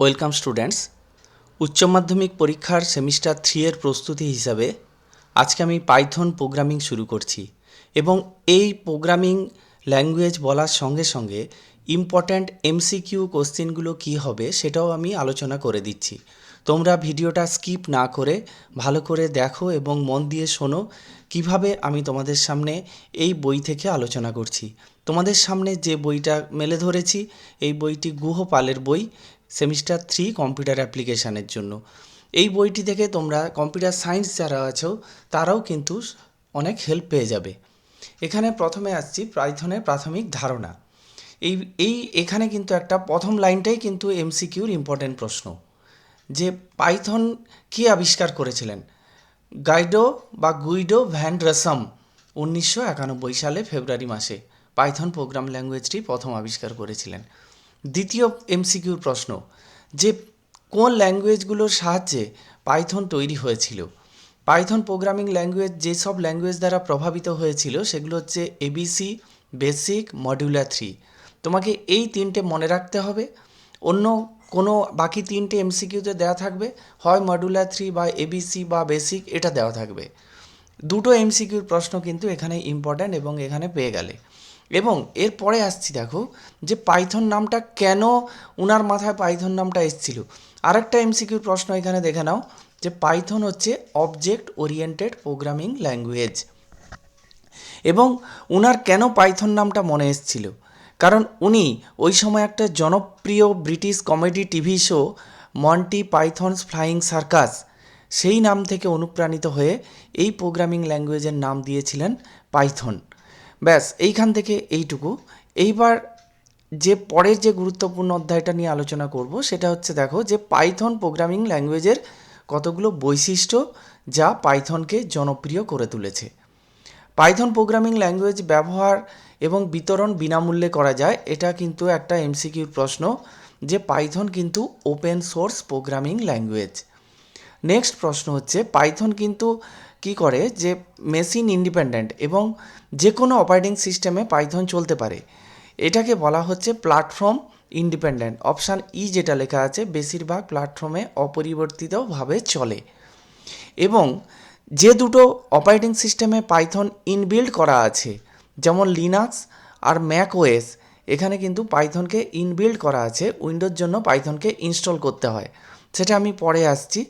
Welcome students. উচ্চ মাধ্যমিক পরীক্ষার সেমিস্টার 3 এর প্রস্তুতি হিসাবে আজকে আমি পাইথন প্রোগ্রামিং শুরু করছি এবং এই প্রোগ্রামিং ল্যাঙ্গুয়েজ বলার সঙ্গে সঙ্গে ইম্পর্ট্যান্ট এমসিকিউ কোশ্চেনগুলো কী হবে সেটাও আমি আলোচনা করে দিচ্ছি। তোমরা ভিডিওটা স্কিপ না করে ভালো করে দেখো এবং মন দিয়ে শোনো কিভাবে আমি তোমাদের সামনে এই বই থেকে আলোচনা করছি। তোমাদের সামনে যে বইটা মেলে ধরেছি এই বইটি গুহপালের বই, সেমিস্টার 3 কম্পিউটার অ্যাপ্লিকেশানের জন্য। এই বইটি থেকে তোমরা কম্পিউটার সায়েন্স যারা আছো তারাও কিন্তু অনেক হেল্প পেয়ে যাবে। এখানে প্রথমে আসছি পাইথনের প্রাথমিক ধারণা। এখানে কিন্তু একটা প্রথম লাইনটাই কিন্তু এমসিকিউর ইম্পর্টেন্ট প্রশ্ন, যে পাইথন কি আবিষ্কার করেছিলেন? গুইডো ভ্যান রসাম 1991 সালে ফেব্রুয়ারি মাসে পাইথন প্রোগ্রাম ল্যাঙ্গুয়েজটি প্রথম আবিষ্কার করেছিলেন। দ্বিতীয় এমসিকিউর প্রশ্ন, যে কোন ল্যাঙ্গুয়েজগুলোর সাহায্যে পাইথন তৈরি হয়েছিল? পাইথন প্রোগ্রামিং ল্যাঙ্গুয়েজ যেসব ল্যাঙ্গুয়েজ দ্বারা প্রভাবিত হয়েছিল সেগুলো হচ্ছে এবিসি, বেসিক, মডিউলার 3। তোমাকে এই তিনটে মনে রাখতে হবে। অন্য কোনো বাকি তিনটে এমসিকিউতে দেওয়া থাকবে, হয় মডিউলার 3 বা এবিসি বা বেসিক, এটা দেওয়া থাকবে। দুটো এমসিকিউর প্রশ্ন কিন্তু এখানে ইম্পর্ট্যান্ট এবং এখানে পেয়ে গেলে। এবং এরপরে আসছি, দেখো যে পাইথন নামটা কেন উনার মাথায় পাইথন নামটা এসেছিল। আরেকটা এমসিকিউর প্রশ্ন এখানে দেখে নাও, যে পাইথন হচ্ছে অবজেক্ট ওরিয়েন্টেড প্রোগ্রামিং ল্যাঙ্গুয়েজ। এবং উনার কেন পাইথন নামটা মনে এসেছিল, কারণ উনি ওই সময় একটা জনপ্রিয় British comedy TV show Monty Python's flying circus, সেই নাম থেকে অনুপ্রাণিত হয়ে এই প্রোগ্রামিং ল্যাঙ্গুয়েজের নাম দিয়েছিলেন পাইথন। ব্যাস, এইখান থেকে এইটুকু। এইবার যে পরের যে গুরুত্বপূর্ণ অধ্যায়টা নিয়ে আলোচনা করব সেটা হচ্ছে, দেখো যে পাইথন প্রোগ্রামিং ল্যাঙ্গুয়েজের কতগুলো বৈশিষ্ট্য যা পাইথনকে জনপ্রিয় করে তুলেছে। পাইথন প্রোগ্রামিং ল্যাঙ্গুয়েজ ব্যবহার এবং বিতরণ বিনামূল্যে করা যায়, এটা কিন্তু একটা এমসিকিউর প্রশ্ন, যে পাইথন কিন্তু open source programming language. Next প্রশ্ন হচ্ছে, পাইথন কিন্তু কি করে, যে মেশিন ইন্ডিপেন্ডেন্ট এবং যে কোনো অপারেটিং সিস্টেমে পাইথন চলতে পারে। এটাকে বলা হচ্ছে প্ল্যাটফর্ম ইন্ডিপেন্ডেন্ট। অপশান ই যেটা লেখা আছে, বেশিরভাগ প্ল্যাটফর্মে অপরিবর্তিতভাবে চলে। এবং যে দুটো অপারেটিং সিস্টেমে পাইথন ইনবিল্ড করা আছে, যেমন লিনাক্স আর ম্যাক ওএস, এখানে কিন্তু পাইথনকে ইনবিল্ড করা আছে, উইন্ডোর জন্য পাইথনকে ইনস্টল করতে হয়, সেটা আমি পরে আসছি।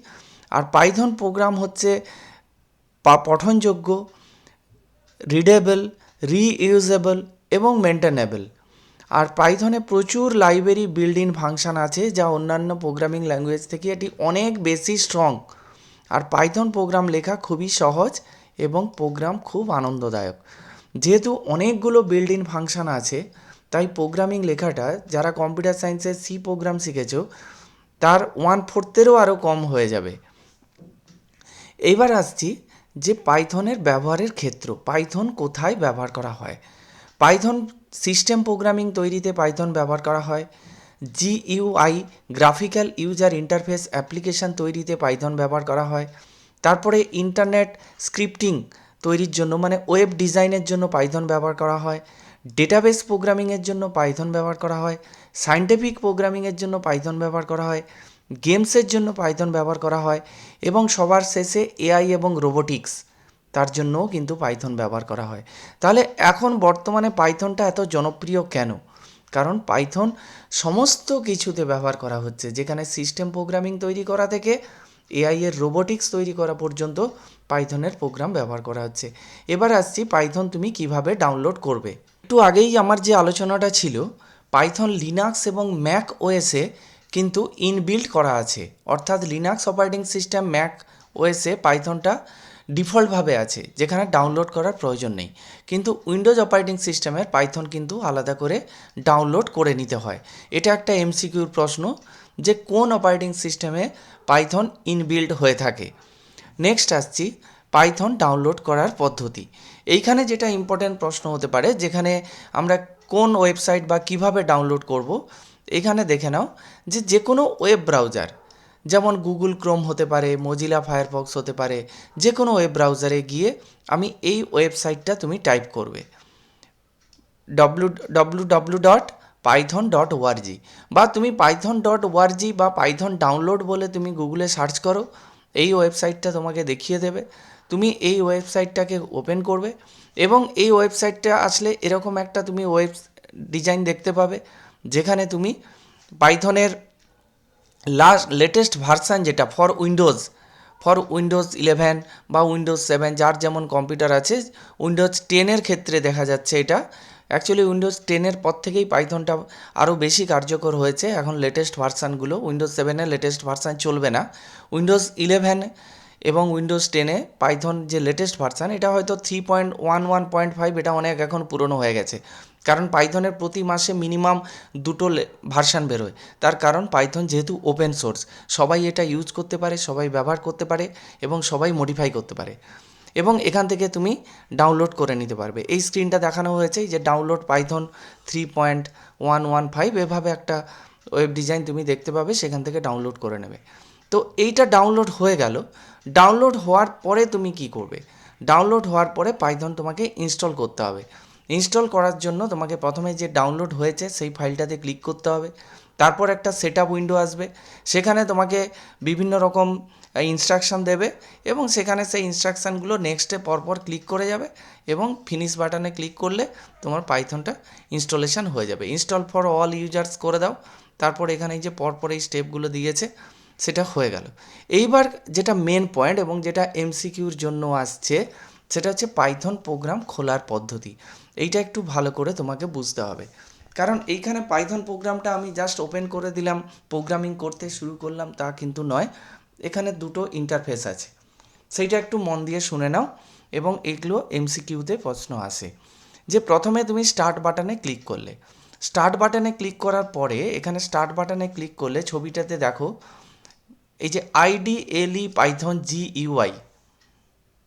আর পাইথন প্রোগ্রাম হচ্ছে পঠনযোগ্য, রিডেবল, রিইউজেবল এবং মেনটেনেবল। আর পাইথনে প্রচুর লাইব্রেরি বিল্ড ইন ফাংশান আছে, যা অন্যান্য প্রোগ্রামিং ল্যাঙ্গুয়েজ থেকে এটি অনেক বেশি স্ট্রং। আর পাইথন প্রোগ্রাম লেখা খুবই সহজ এবং প্রোগ্রাম খুব আনন্দদায়ক। যেহেতু অনেকগুলো বিল্ড ইন ফাংশান আছে, তাই প্রোগ্রামিং লেখাটা যারা কম্পিউটার সায়েন্সের সি প্রোগ্রাম শিখেছ তার 1/4 আরও কম হয়ে যাবে। এইবার আসছি যে পাইথনের ব্যবহারের ক্ষেত্র, পাইথন কোথায় ব্যবহার করা হয়। পাইথন সিস্টেম প্রোগ্রামিং তৈরিতে পাইথন ব্যবহার করা হয়। GUI, graphical user interface application তৈরিতে পাইথন ব্যবহার করা হয়। তারপরে ইন্টারনেট স্ক্রিপ্টিং তৈরির জন্য, মানে ওয়েব ডিজাইনের জন্য পাইথন ব্যবহার করা হয়। ডেটাবেস প্রোগ্রামিংয়ের জন্য পাইথন ব্যবহার করা হয়। সায়েন্টিফিক প্রোগ্রামিংয়ের জন্য পাইথন ব্যবহার করা হয়। গেমসের জন্য পাইথন ব্যবহার করা হয়। এবং সবার শেষে এআই এবং রোবোটিক্স, তার জন্যও কিন্তু পাইথন ব্যবহার করা হয়। তাহলে এখন বর্তমানে পাইথনটা এত জনপ্রিয় কেন? কারণ পাইথন সমস্ত কিছুতে ব্যবহার করা হচ্ছে, যেখানে সিস্টেম প্রোগ্রামিং তৈরি করা থেকে এআই এর রোবোটিক্স তৈরি করা পর্যন্ত পাইথনের প্রোগ্রাম ব্যবহার করা হচ্ছে। এবার আসছি পাইথন তুমি কিভাবে ডাউনলোড করবে। একটু আগেই আমার যে আলোচনাটা ছিল, পাইথন লিনাক্স এবং ম্যাক ওএসে কিন্তু ইনবিল্ড করা আছে, অর্থাৎ লিনাক্স অপারেটিং সিস্টেম, ম্যাক ওএসে পাইথনটা ডিফল্টভাবে আছে, যেখানে ডাউনলোড করার প্রয়োজন নেই। কিন্তু উইন্ডোজ অপারেটিং সিস্টেমের পাইথন কিন্তু আলাদা করে ডাউনলোড করে নিতে হয়। এটা একটা এমসিকিউর প্রশ্ন, যে কোন অপারেটিং সিস্টেমে পাইথন ইনবিল্ড হয়ে থাকে। নেক্সট আসছি পাইথন ডাউনলোড করার পদ্ধতি। এইখানে যেটা ইম্পর্ট্যান্ট প্রশ্ন হতে পারে, যেখানে আমরা কোন ওয়েবসাইট বা কিভাবে ডাউনলোড করব, এখানে দেখে নাও যে কোনো ওয়েব ব্রাউজার, যেমন গুগল ক্রোম হতে পারে, মজিলা ফায়ারফক্স হতে পারে, যে কোনো ওয়েব ব্রাউজারে গিয়ে আমি এই ওয়েবসাইটটা তুমি টাইপ করবে, www python.org, বা তুমি python.org বা পাইথন ডাউনলোড বলে তুমি গুগলে সার্চ করো, এই ওয়েবসাইটটা তোমাকে দেখিয়ে দেবে। তুমি এই ওয়েবসাইটটাকে ওপেন করবে এবং এই ওয়েবসাইটটা আসলে এরকম একটা তুমি ওয়েব ডিজাইন দেখতে পাবে, যেখানে তুমি পাইথনের লেটেস্ট ভার্সান যেটা ফর উইন্ডোজ 11 বা উইন্ডোজ 7, যার যেমন কম্পিউটার আছে, উইন্ডোজ 10-এর ক্ষেত্রে দেখা যাচ্ছে এটা অ্যাকচুয়ালি উইন্ডোজ 10-এর পর থেকেই পাইথনটা আরও বেশি কার্যকর হয়েছে। এখন লেটেস্ট ভার্সানগুলো, উইন্ডোজ 7-এর লেটেস্ট ভার্সান চলবে না, উইন্ডোজ 11 এবং উইন্ডোজ 10-এ পাইথন যে লেটেস্ট ভার্সান, এটা হয়তো 3.11.5, এটা অনেক এখন পুরনো হয়ে গেছে। কারণ পাইথনের প্রতি মাসে মিনিমাম 2টো ভার্সান বেরোয়। তার কারণ পাইথন যেহেতু ওপেন সোর্স, সবাই এটা ইউজ করতে পারে, সবাই ব্যবহার করতে পারে এবং সবাই মডিফাই করতে পারে, এবং এখান থেকে তুমি ডাউনলোড করে নিতে পারবে। এই স্ক্রিনটা দেখানো হয়েছে যে ডাউনলোড পাইথন 3.115, এভাবে একটা ওয়েব ডিজাইন তুমি দেখতে পাবে, সেখান থেকে ডাউনলোড করে নেবে। তো এইটা ডাউনলোড হয়ে গেল। ডাউনলোড হওয়ার পরে তুমি কি করবে? ডাউনলোড হওয়ার পরে পাইথন তোমাকে ইনস্টল করতে হবে। ইনস্টল করার জন্য তোমাকে প্রথমে যে ডাউনলোড হয়েছে সেই ফাইলটাতে ক্লিক করতে হবে। তারপর একটা সেটআপ উইন্ডো আসবে, সেখানে তোমাকে বিভিন্ন রকম ইনস্ট্রাকশান দেবে এবং সেখানে সেই ইনস্ট্রাকশানগুলো নেক্সটে পরপর ক্লিক করে যাবে এবং ফিনিশ বাটনে ক্লিক করলে তোমার পাইথনটা ইনস্টলেশন হয়ে যাবে। ইনস্টল ফর অল ইউজার্স করে দাও, তারপর এখানে যে পরপর এই স্টেপগুলো দিয়েছে সেটা হয়ে গেল। এইবার যেটা মেন পয়েন্ট এবং যেটা এমসিকিউর জন্য আসছে, সেটা হচ্ছে পাইথন প্রোগ্রাম খোলার পদ্ধতি। এইটা একটু ভালো করে তোমাকে বুঝতে হবে, কারণ এইখানে পাইথন প্রোগ্রামটা আমি জাস্ট ওপেন করে দিলাম, প্রোগ্রামিং করতে শুরু করলাম, তা কিন্তু নয়। এখানে দুটো ইন্টারফেস আছে, সেইটা একটু মন দিয়ে শুনে নাও এবং এগুলো এমসিকিউতে প্রশ্ন আসে। যে প্রথমে তুমি স্টার্ট বাটনে ক্লিক করলে, স্টার্ট বাটনে ক্লিক করার পরে এখানে স্টার্ট বাটনে ক্লিক করলে ছবিটাতে দেখো এই যে IDLE পাইথন GUI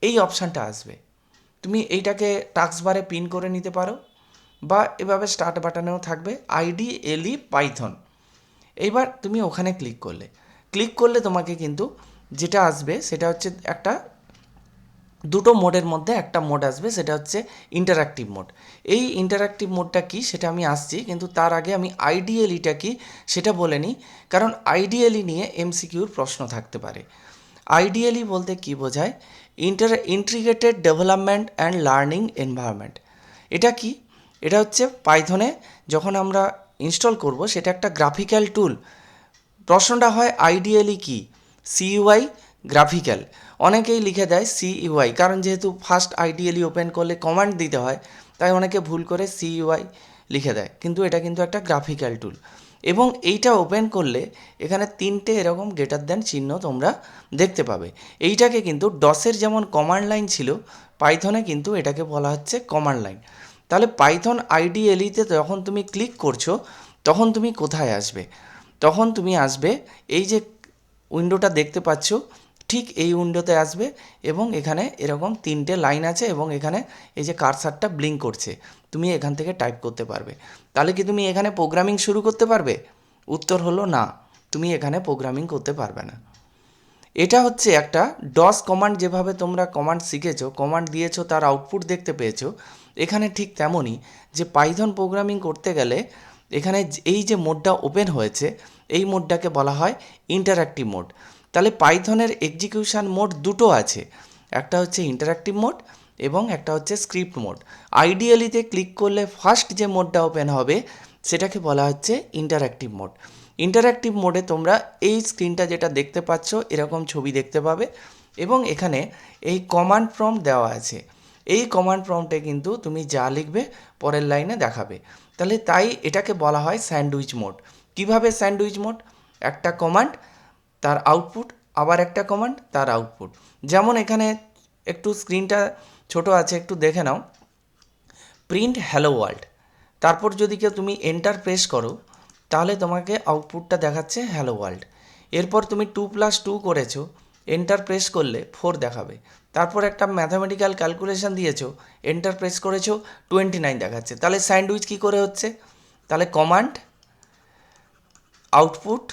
এই অপশানটা আসবে। তুমি এইটাকে টাস্ক বারে পিন করে নিতে পারো বা এভাবে স্টার্ট বাটনেও থাকবে IDLE পাইথন। এইবার তুমি ওখানে ক্লিক করলে তোমাকে কিন্তু যেটা আসবে সেটা হচ্ছে একটা দুটো মোডের মধ্যে একটা মোড আসবে, সেটা হচ্ছে ইন্টারঅ্যাক্টিভ মোড। এই ইন্টারঅ্যাক্টিভ মোডটা কি সেটা আমি আসছি, কিন্তু তার আগে আমি IDLEটা কি সেটা বলে নিই, কারণ IDLE নিয়ে এমসিকিউর প্রশ্ন থাকতে পারে। IDLE বলতে কি বোঝায়? Integrated development and learning environment. এটা কি? এটা হচ্ছে পাইথনে যখন আমরা ইনস্টল করব, সেটা একটা গ্রাফিক্যাল টুল। প্রশ্নটা হয় IDLE কি? CUI গ্রাফিক্যাল, অনেকেই লিখে দেয় CUI, কারণ যেহেতু ফার্স্ট IDLE ওপেন করলে কমান্ড দিতে হয়, তাই অনেকে ভুল করে CUI লিখে দেয়, কিন্তু এটা কিন্তু একটা গ্রাফিক্যাল টুল। এবং এইটা ওপেন করলে এখানে 3টে এরকম গ্রেটার দ্যান চিহ্ন তোমরা দেখতে পাবে। এইটাকে কিন্তু ডসের যেমন কমান্ড লাইন ছিল, পাইথনে কিন্তু এটাকে বলা হচ্ছে কমান্ড লাইন। তাহলে পাইথন IDLEতে যখন তুমি ক্লিক করছো, তখন তুমি কোথায় আসবে? তখন তুমি আসবে এই যে উইন্ডোটা দেখতে পাচ্ছ, ঠিক এই উইন্ডোতে আসবে এবং এখানে এরকম 3টে লাইন আছে এবং এখানে এই যে কার্সারটা ব্লিঙ্ক করছে, তুমি এখান থেকে টাইপ করতে পারবে। তাহলে কি তুমি এখানে প্রোগ্রামিং শুরু করতে পারবে? উত্তর হলো না, তুমি এখানে প্রোগ্রামিং করতে পারবে না। এটা হচ্ছে একটা ডস কমান্ড, যেভাবে তোমরা কমান্ড শিখেছো, কমান্ড দিয়েছো, তার আউটপুট দেখতে পেয়েছো, এখানে ঠিক তেমনই যে পাইথন প্রোগ্রামিং করতে গেলে এখানে এই যে মোডটা ওপেন হয়েছে, এই মোডটাকে বলা হয় ইন্টারঅ্যাক্টিভ মোড। তাহলে পাইথনের এক্সিকিউশন মোড দুটো আছে, একটা হচ্ছে ইন্টারঅ্যাক্টিভ মোড এবং একটা হচ্ছে স্ক্রিপ্ট মোড। IDLEতে ক্লিক করলে ফার্স্ট যে মোডটা ওপেন হবে সেটাকে বলা হচ্ছে ইন্টারঅ্যাক্টিভ মোড। ইন্টারঅ্যাক্টিভ মোডে তোমরা এই স্ক্রিনটা যেটা দেখতে পাচ্ছ এরকম ছবি দেখতে পাবে এবং এখানে এই কমান্ড প্রম্পট দেওয়া আছে। এই কমান্ড প্রম্পটে কিন্তু তুমি যা লিখবে পরের লাইনে দেখাবে। তাহলে তাই এটাকে বলা হয় স্যান্ডউইচ মোড। কিভাবে স্যান্ডউইচ মোড? একটা কমান্ড, তার আউটপুট, আবার একটা কমান্ড, তার আউটপুট। যেমন এখানে একটু স্ক্রিনটা ছোট আছে, একটু দেখে নাও। প্রিন্ট হ্যালো ওয়ার্ল্ড, তারপর যদি কেউ তুমি এন্টার প্রেস করো তাহলে তোমাকে আউটপুটটা দেখাচ্ছে হ্যালো ওয়ার্ল্ড। এরপর তুমি 2+2 করেছো, এন্টার প্রেস করলে 4 দেখাবে। তারপর একটা ম্যাথামেটিক্যাল ক্যালকুলেশন দিয়েছো, এন্টার প্রেস করেছো, 29 দেখাচ্ছে। তাহলে স্যান্ডউইচ কী করে হচ্ছে? তাহলে কমান্ড, আউটপুট,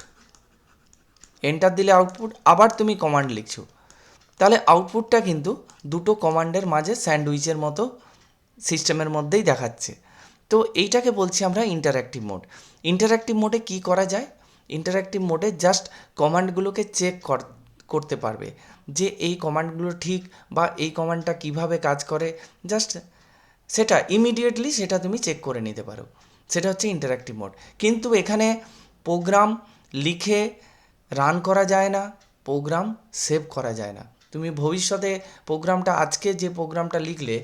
এন্টার দিলে আউটপুট, আবার তুমি কমান্ড লিখছো, তাহলে আউটপুটটা কিন্তু দুটো কমান্ডের মাঝে স্যান্ডউইচের মতো সিস্টেমের মধ্যেই দেখাচ্ছে। তো এইটাকে বলছি আমরা ইন্টারঅ্যাক্টিভ মোড। ইন্টারঅ্যাক্টিভ মোডে কী করা যায়? ইন্টারঅ্যাক্টিভ মোডে জাস্ট কমান্ডগুলোকে চেক করতে পারবে যে এই কমান্ডগুলো ঠিক বা এই কমান্ডটা কিভাবে কাজ করে, জাস্ট সেটা ইমিডিয়েটলি সেটা তুমি চেক করে নিতে পারো। সেটা হচ্ছে ইন্টারঅ্যাক্টিভ মোড। কিন্তু এখানে প্রোগ্রাম লিখে রান করা যায় না, প্রোগ্রাম সেভ করা যায় না। তুমি ভবিষ্যতে প্রোগ্রামটা আজকে যে প্রোগ্রামটা লিখলে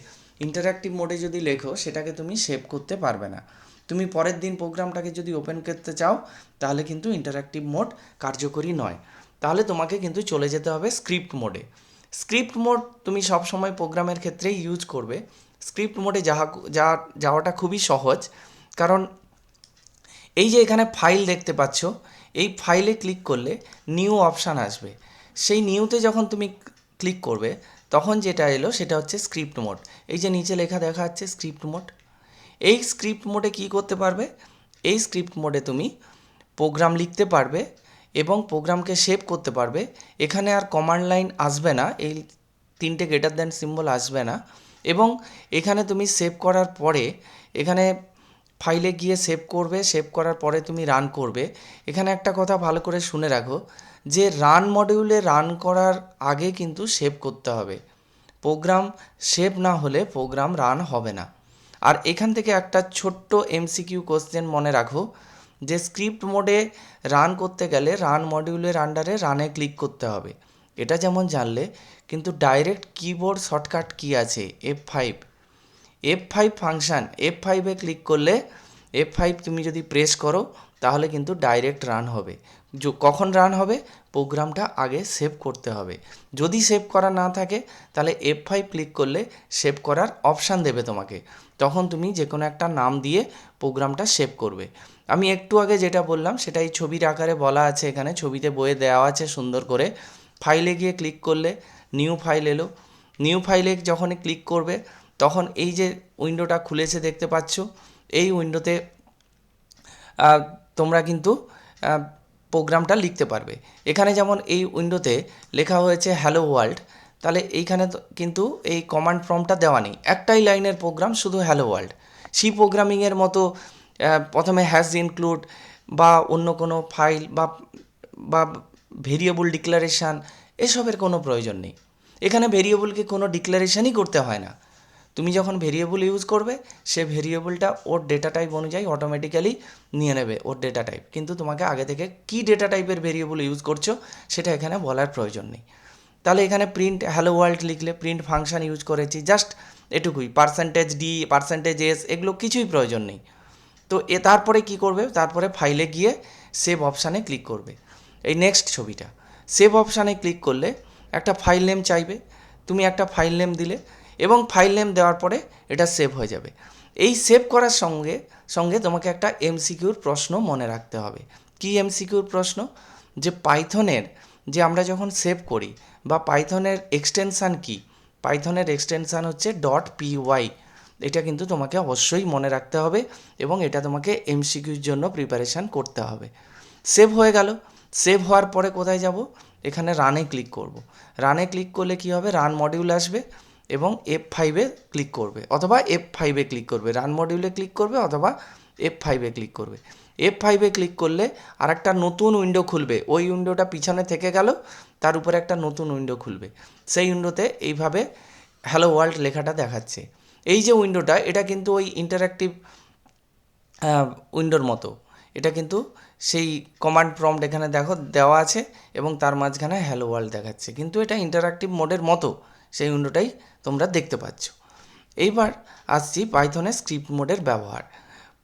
ইন্টারঅ্যাক্টিভ মোডে যদি লেখো সেটাকে তুমি সেভ করতে পারবে না। তুমি পরের দিন প্রোগ্রামটাকে যদি ওপেন করতে চাও তাহলে কিন্তু ইন্টারঅ্যাক্টিভ মোড কার্যকরী নয়। তাহলে তোমাকে কিন্তু চলে যেতে হবে স্ক্রিপ্ট মোডে। স্ক্রিপ্ট মোড তুমি সবসময় প্রোগ্রামের ক্ষেত্রেই ইউজ করবে। স্ক্রিপ্ট মোডে যাওয়াটা খুবই সহজ, কারণ এই যে এখানে ফাইল দেখতে পাচ্ছ, এই ফাইলে ক্লিক করলে নিউ অপশান আসবে। সেই নিউতে যখন তুমি ক্লিক করবে তখন যেটা এলো সেটা হচ্ছে স্ক্রিপ্ট মোড। এই যে নিচে লেখা দেখা যাচ্ছে স্ক্রিপ্ট মোড। এই স্ক্রিপ্ট মোডে কী করতে পারবে? এই স্ক্রিপ্ট মোডে তুমি প্রোগ্রাম লিখতে পারবে এবং প্রোগ্রামকে সেভ করতে পারবে। এখানে আর কমান্ড লাইন আসবে না, এই 3টে গ্রেটার দ্যান সিম্বল আসবে না। এবং এখানে তুমি সেভ করার পরে এখানে ফাইলে গিয়ে সেভ করবে, সেভ করার পরে তুমি রান করবে। এখানে একটা কথা ভালো করে শুনে রাখো যে রান মডিউলে রান করার আগে কিন্তু সেভ করতে হবে। প্রোগ্রাম সেভ না হলে প্রোগ্রাম রান হবে না। আর এখান থেকে একটা ছোট্ট এমসিকিউ কোশ্চেন মনে রাখো যে স্ক্রিপ্ট মোডে রান করতে গেলে রান মডিউলের আন্ডারে রানে ক্লিক করতে হবে। এটা যেমন জানলে, কিন্তু ডাইরেক্ট কিবোর্ড শর্টকাট কী আছে F5 ফাংশান, F5-এ ক্লিক করলে F5 তুমি যদি প্রেস করো তাহলে কিন্তু ডাইরেক্ট রান হবে। কখন রান হবে? প্রোগ্রামটা আগে সেভ করতে হবে। যদি সেভ করা না থাকে তাহলে F5 ক্লিক করলে সেভ করার অপশান দেবে তোমাকে, তখন তুমি যে কোনো একটা নাম দিয়ে প্রোগ্রামটা সেভ করবে। আমি একটু আগে যেটা বললাম সেটাই ছবির আকারে বলা আছে, এখানে ছবিতে বইয়ে দেওয়া আছে সুন্দর করে। ফাইলে গিয়ে ক্লিক করলে নিউ ফাইল এলো। নিউ ফাইলে যখনই ক্লিক করবে তখন এই যে উইন্ডোটা খুলেছে দেখতে পাচ্ছ, এই উইন্ডোতে তোমরা কিন্তু প্রোগ্রামটা লিখতে পারবে। এখানে যেমন এই উইন্ডোতে লেখা হয়েছে হ্যালো ওয়ার্ল্ড, তাহলে এইখানে কিন্তু এই কমান্ড প্রম্পটটা দেওয়া নেই, একটাই লাইনের প্রোগ্রাম, শুধু হ্যালো ওয়ার্ল্ড। সি প্রোগ্রামিংয়ের মতো প্রথমে হ্যাশ ইনক্লুড বা অন্য কোনো ফাইল বা ভেরিয়েবল ডিক্লারেশান এসবের কোনো প্রয়োজন নেই। এখানে ভেরিয়েবলকে কোনো ডিক্লারেশানই করতে হয় না। তুমি যখন ভেরিয়েবল ইউজ করবে সে ভেরিয়েবলটা ওর ডেটা টাইপ অনুযায়ী অটোমেটিক্যালি নিয়ে নেবে ওর ডেটা টাইপ, কিন্তু তোমাকে আগে থেকে কী ডেটা টাইপের ভেরিয়েবল ইউজ করছো সেটা এখানে বলার প্রয়োজন নেই। তাহলে এখানে প্রিন্ট হ্যালো ওয়ার্ল্ড লিখলে প্রিন্ট ফাংশান ইউজ করেছি, জাস্ট এটুকুই। %d %s এগুলো কিছুই প্রয়োজন নেই। তো তারপরে কি করবে? তারপরে ফাইলে গিয়ে সেভ অপশানে ক্লিক করবে। এই নেক্সট ছবিটা, সেভ অপশানে ক্লিক করলে একটা ফাইল নেম চাইবে, তুমি একটা ফাইল নেম দিলে এবং ফাইল নেম দেওয়ার পরে এটা সেভ হয়ে যাবে। এই সেভ করার সঙ্গে সঙ্গে তোমাকে একটা এমসিকিউর প্রশ্ন মনে রাখতে হবে। কি এমসিকিউর প্রশ্ন? যে পাইথনের যে আমরা যখন সেভ করি বা পাইথনের এক্সটেনশান কি? পাইথনের এক্সটেনশান হচ্ছে .py। এটা কিন্তু তোমাকে অবশ্যই মনে রাখতে হবে এবং এটা তোমাকে এমসিকিউর জন্য প্রিপারেশান করতে হবে। সেভ হয়ে গেল। সেভ হওয়ার পরে কোথায় যাব? এখানে রানে ক্লিক করব। রানে ক্লিক করলে কি হবে? রান মডিউল আসবে এবং F5-এ ক্লিক করবে অথবা F5-এ ক্লিক করবে। রান মডিউলে ক্লিক করবে অথবা F5-এ ক্লিক করবে। F5-এ ক্লিক করলে আর একটা নতুন উইন্ডো খুলবে। ওই উইন্ডোটা পিছনে থেকে গেল, তার উপরে একটা নতুন উইন্ডো খুলবে। সেই উইন্ডোতে এইভাবে হ্যালো ওয়ার্ল্ড লেখাটা দেখাচ্ছে। এই যে উইন্ডোটা, এটা কিন্তু ওই ইন্টারঅ্যাক্টিভ উইন্ডোর মতো। এটা কিন্তু সেই কমান্ড প্রম্পট এখানে দেখো দেওয়া আছে এবং তার মাঝখানে হ্যালো ওয়ার্ল্ড দেখাচ্ছে, কিন্তু এটা ইন্টারঅ্যাক্টিভ মোডের মতো সেই উইন্ডোটাই তোমরা দেখতে পাচ্ছ। এইবার আসছি পাইথনের স্ক্রিপ্ট মোডের ব্যবহার।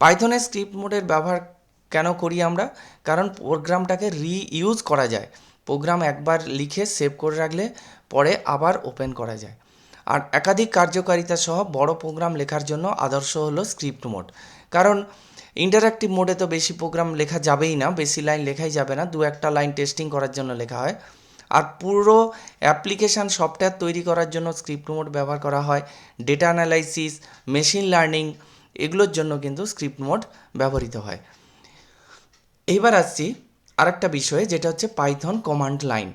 পাইথনের স্ক্রিপ্ট মোডের ব্যবহার কেন করি আমরা? কারণ প্রোগ্রামটাকে রিইউজ করা যায়। প্রোগ্রাম একবার লিখে সেভ করে রাখলে পরে আবার ওপেন করা যায়। আর একাধিক কার্যকারিতা সহ বড় প্রোগ্রাম লেখার জন্য আদর্শ হলো স্ক্রিপ্ট মোড। কারণ ইন্টারঅ্যাক্টিভ মোডে তো বেশি প্রোগ্রাম লেখা যাবেই না, বেশি লাইন লেখাই যাবে না, 2-1টা লাইন টেস্টিং করার জন্য লেখা হয়। আর পুরো অ্যাপ্লিকেশান সফটওয়্যার তৈরি করার জন্য স্ক্রিপ্ট মোড ব্যবহার করা হয়। ডেটা অ্যানালাইসিস, মেশিন লার্নিং এগুলোর জন্য কিন্তু স্ক্রিপ্ট মোড ব্যবহৃত হয়। এইবার আসছি আরেকটা বিষয়ে, যেটা হচ্ছে পাইথন কমান্ড লাইন।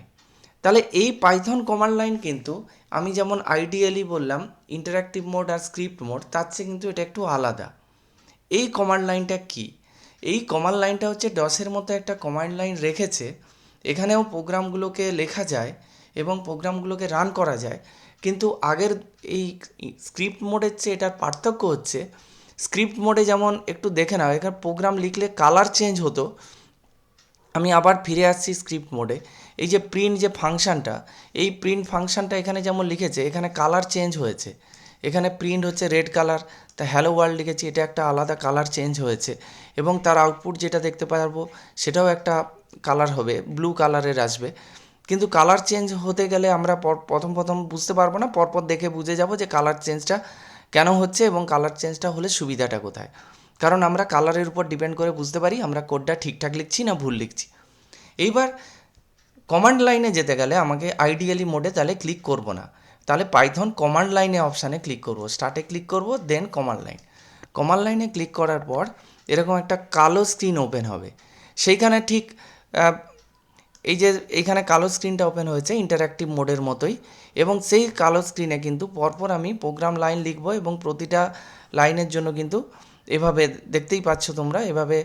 তাহলে এই পাইথন কমান্ড লাইন কিন্তু আমি যেমন আইডিয়ালি বললাম ইন্টারঅ্যাক্টিভ মোড আর স্ক্রিপ্ট মোড, তার চেয়ে কিন্তু এটা একটু আলাদা। এই কমান্ড লাইনটা কি? এই কমান্ড লাইনটা হচ্ছে ডসের মতো একটা কমান্ড লাইন রেখেছে, এখানেও প্রোগ্রামগুলোকে লেখা যায় এবং প্রোগ্রামগুলোকে রান করা যায়। কিন্তু আগের এই স্ক্রিপ্ট মোডের চেয়ে এটার পার্থক্য হচ্ছে, স্ক্রিপ্ট মোডে যেমন একটু দেখে নাও, এখানে প্রোগ্রাম লিখলে কালার চেঞ্জ হতো। আমি আবার ফিরে আসছি স্ক্রিপ্ট মোডে। এই যে প্রিন্ট যে ফাংশানটা, এই প্রিন্ট ফাংশানটা এখানে যেমন লিখেছে, এখানে কালার চেঞ্জ হয়েছে। এখানে প্রিন্ট হচ্ছে রেড কালার, তা হ্যালো ওয়ার্ল্ড লিখেছি, এটা একটা আলাদা কালার চেঞ্জ হয়েছে। এবং তার আউটপুট যেটা দেখতে পারবো সেটাও একটা কালার হবে, ব্লু কালারের আসবে। কিন্তু কালার চেঞ্জ হতে গেলে আমরা প্রথম প্রথম বুঝতে পারবো না, পরপর দেখে বুঝে যাব যে কালার চেঞ্জটা কেন হচ্ছে এবং কালার চেঞ্জটা হলে সুবিধাটা কোথায়। কারণ আমরা কালারের উপর ডিপেন্ড করে বুঝতে পারি আমরা কোডটা ঠিকঠাক লিখছি না ভুল লিখছি। এইবার কমান্ড লাইনে যেতে গেলে আমাকে আইডিয়ালি মোডে তাহলে ক্লিক করব না, তাহলে পাইথন কমান্ড লাইনে অপশানে ক্লিক করব, স্টার্টে ক্লিক করব, দেন কমান্ড লাইন। কমান্ড লাইনে ক্লিক করার পর এরকম একটা কালো স্ক্রিন ওপেন হবে। সেইখানে ঠিক এই যে এইখানে কালো স্ক্রিনটা ওপেন হয়েছে ইন্টারঅ্যাক্টিভ মোডের মতোই, এবং সেই কালো স্ক্রিনে কিন্তু পরপর আমি প্রোগ্রাম লাইন লিখব এবং প্রতিটা লাইনের জন্য কিন্তু এভাবে দেখতেই পাচ্ছ তোমরা, এভাবে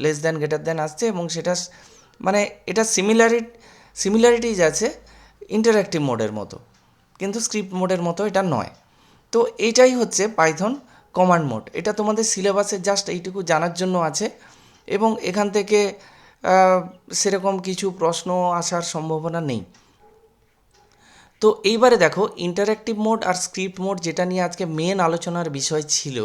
লেস দ্যান গ্রেটার দ্যান আসছে এবং সেটা মানে এটা সিমিলারিটিজ আছে ইন্টারঅ্যাক্টিভ মোডের মতো, কিন্তু স্ক্রিপ্ট মোডের মতো এটা নয়। তো এইটাই হচ্ছে পাইথন কমান্ড মোড। এটা তোমাদের সিলেবাসে জাস্ট এইটুকু জানার জন্য আছে এবং এখান থেকে সেরকম কিছু প্রশ্ন আসার সম্ভাবনা নেই। তো এইবারে দেখো ইন্টারঅ্যাক্টিভ মোড আর স্ক্রিপ্ট মোড, যেটা নিয়ে আজকে মেন আলোচনার বিষয় ছিল,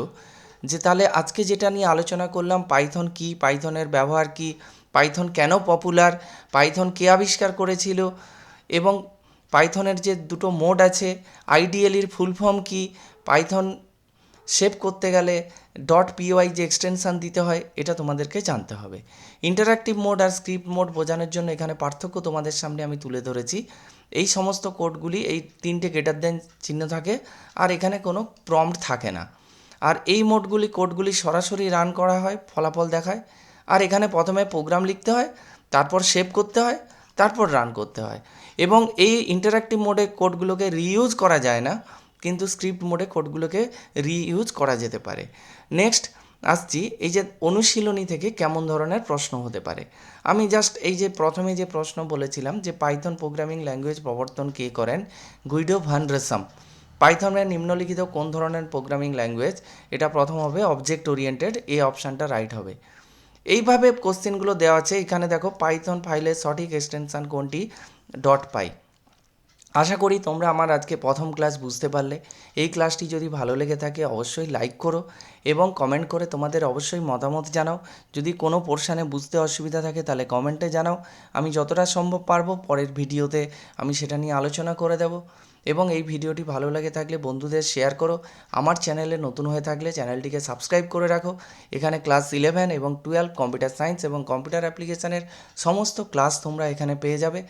যে তাহলে আজকে যেটা নিয়ে আলোচনা করলাম পাইথন কি, পাইথনের ব্যবহার কি, পাইথন কেন পপুলার, পাইথন কে আবিষ্কার করেছিল, এবং পাইথনের যে দুটো মোড আছে, আইডিএলির ফুল ফর্ম কি, পাইথন সেভ করতে গেলে .py যে এক্সটেনশান দিতে হয় এটা তোমাদেরকে জানতে হবে। ইন্টারঅ্যাক্টিভ মোড আর স্ক্রিপ্ট মোড বোঝানোর জন্য এখানে পার্থক্য তোমাদের সামনে আমি তুলে ধরেছি। এই সমস্ত কোডগুলি এই তিনটে গ্রেটার দেন চিহ্ন থাকে আর এখানে কোনো প্রম্পট থাকে না। আর এই কোডগুলি সরাসরি রান করা হয়, ফলাফল দেখায়। আর এখানে প্রথমে প্রোগ্রাম লিখতে হয়, তারপর সেভ করতে হয়, তারপর রান করতে হয়। এবং এই ইন্টারঅ্যাক্টিভ মোডে কোডগুলোকে রিইউজ করা যায় না, কিন্তু স্ক্রিপ্ট মোডে কোডগুলোকে রিইউজ করা যেতে পারে। নেক্সট আসছি এই যে অনুশীলনী থেকে কেমন ধরনের প্রশ্ন হতে পারে। আমি জাস্ট এই যে প্রথমে যে প্রশ্ন বলেছিলাম যে পাইথন প্রোগ্রামিং ল্যাঙ্গুয়েজ প্রবর্তন কে করেন, গুইডো ভান রসাম। পাইথনের নিম্নলিখিত কোন ধরনের প্রোগ্রামিং ল্যাঙ্গুয়েজ, এটা প্রথম হবে অবজেক্ট ওরিয়েন্টেড, এই অপশানটা রাইট হবে। এইভাবে কোশ্চেনগুলো দেওয়া আছে। এখানে দেখো পাইথন ফাইলের সঠিক এক্সটেনশান কোনটি, .py। আশা করি তোমরা আমার আজকে প্রথম ক্লাস বুঝতে পারলে। এই ক্লাসটি যদি ভালো লেগে থাকে অবশ্যই লাইক করো এবং কমেন্ট করে তোমাদের অবশ্যই মতামত জানাও। যদি কোনো পোর্শানে বুঝতে অসুবিধা থাকে তাহলে কমেন্টে জানাও, আমি যতটা সম্ভব পারবো পরের ভিডিওতে আমি সেটা নিয়ে আলোচনা করে দেব। এবং এই ভিডিওটি ভালো লাগে থাকলে বন্ধুদের শেয়ার করো। আমার চ্যানেলে নতুন হয়ে থাকলে চ্যানেলটিকে সাবস্ক্রাইব করে রাখো। এখানে ক্লাস 11 এবং 12 কম্পিউটার সায়েন্স এবং কম্পিউটার অ্যাপ্লিকেশানের সমস্ত ক্লাস তোমরা এখানে পেয়ে যাবে।